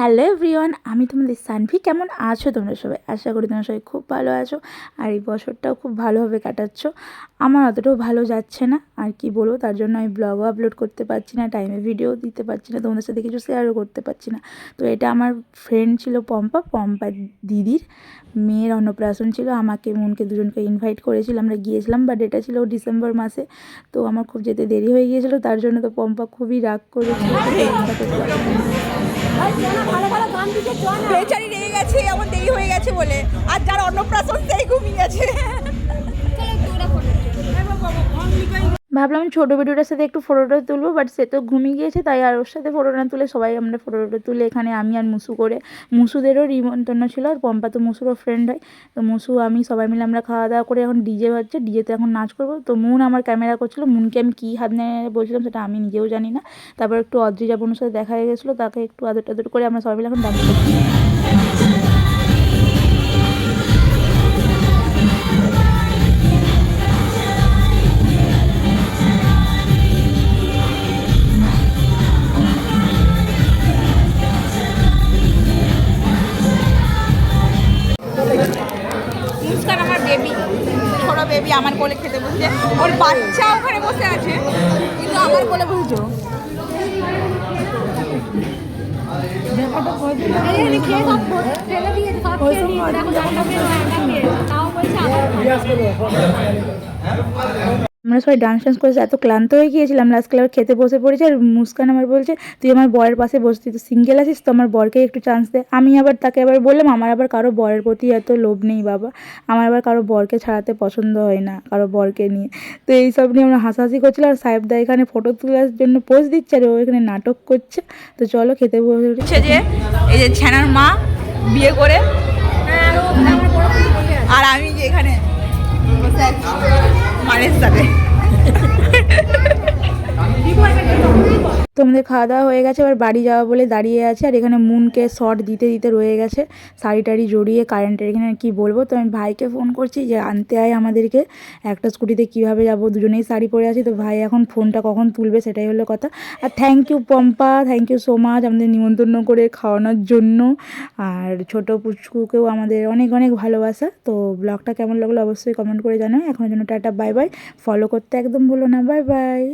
Hello everyone, আমি তোমাদের সানভি। কেমন আছো তোমরা সবাই? আশা করি তোমরা সবাই খুব ভালো আছো আর এই বছরটাও খুব ভালোভাবে কাটাচ্ছ। আমার অতটাও ভালো যাচ্ছে না, আর কি বলবো, তার জন্য আমি ব্লগও আপলোড করতে পারছি না, টাইমে ভিডিও দিতে পারছি না, তোমাদের সাথে কিছু শেয়ারও করতে পারছি না। তো এটা আমার ফ্রেন্ড ছিল পম্পা দিদির মেয়ের অন্নপ্রাশন ছিল। আমাকে মনকে দুজনকে ইনভাইট করেছিল, আমরা গিয়েছিলাম, বাট এটা ছিল ডিসেম্বর মাসে। তো আমার খুব যেতে দেরি হয়ে গিয়েছিলো, তার জন্য তো পম্পা খুবই রাগ করেছিল। বেচারি রেগে গেছে আমার দেরি হয়ে গেছে বলে, আর যার অন্নপ্রাশন সেই ঘুমিয়ে গেছে। ভাবলাম ছোটো ভিডিওটার সাথে একটু ফটোটা তুলবো, বাট সে তো ঘুমিয়ে গিয়েছে, তাই আর ওর সাথে ফটো না তুলে সবাই আমরা ফটোটা তুলে এখানে আমি আর মুসু করে, মুসুদেরও নিমন্ত্রণ ছিল, আর পম্পা তো মুসুরও ফ্রেন্ড হয়। তো মুসু আমি সবাই মিলে আমরা খাওয়া দাওয়া করে এখন ডিজে বাজছে, ডিজেতে এখন নাচ করবো। তো মুন আমার ক্যামেরা করছিলো, মুনকে আমি কী হাত নিয়ে বলছিলাম সেটা আমি নিজেও জানি না। তারপর একটু অদ্রিজা বোনের সাথে দেখা হয়ে গেছিলো, তাকে একটু আদর টাদর করে আমরা সবাই মিলে এখন ডান্স করছি। মুস্কান আমার বেবি, ছোট বেবি আমার কোলে খেতে বসছে, ওর বাচ্চা ওখানে বসে আছে কিন্তু আমার কোলে বসছো। আমরা সবাই ডান্স করেছি, এত ক্লান্ত হয়ে গিয়েছিলাম, লাস্ট ক্লাবে খেতে বসে পড়েছি। আর মুস্কান আমার বলছে, তুই আমার বরের পাশে বসতি, তো সিঙ্গেল আছিস তো আমার বরকে একটু চান্স দে। আমি আবার তাকে আবার বললাম, আমার আবার কারো বরের প্রতি এত লোভ নেই বাবা, আমার আবার কারো বরকে ছাড়াতে পছন্দ হয় না, কারো বরকে নিয়ে। তো এইসব নিয়ে আমরা হাসাহাসি করছিলাম, আর সাহেবদা এখানে ফটো তোলার জন্য পোজ দিচ্ছে, আর ও এখানে নাটক করছে। তো চলো খেতে বসে। যে এই যে ছানার মা বিয়ে করে, আর আমি যে এখানে বসে আছি মায়ের সাথে। তোমাদের খাওয়া দাওয়া হয়ে গেছে, এবার বাড়ি যাওয়া বলে দাঁড়িয়ে আছে। আর এখানে মুনকে শর্ট দিতে দিতে রয়ে গেছে, শাড়ি টাড়ি জড়িয়ে কারেন্টের এখানে। কি বলবো, তো আমি ভাইকে ফোন করছি যে আনতে আয় আমাদেরকে, একটা স্কুটিতে কীভাবে যাবো, দুজনেই শাড়ি পরে আছি। তো ভাই এখন ফোনটা কখন তুলবে সেটাই হলো কথা। আর thank you Pompa, thank you so much আমাদের নিমন্ত্রণ করে খাওয়ানোর জন্য। আর ছোটো পুচকুকেও আমাদের অনেক অনেক ভালোবাসা। তো ব্লগটা কেমন লাগলো অবশ্যই কমেন্ট করে জানাও। এখনের জন্য টাটা, বাই বাই। ফলো করতে একদম ভুলো না, বাই বাই।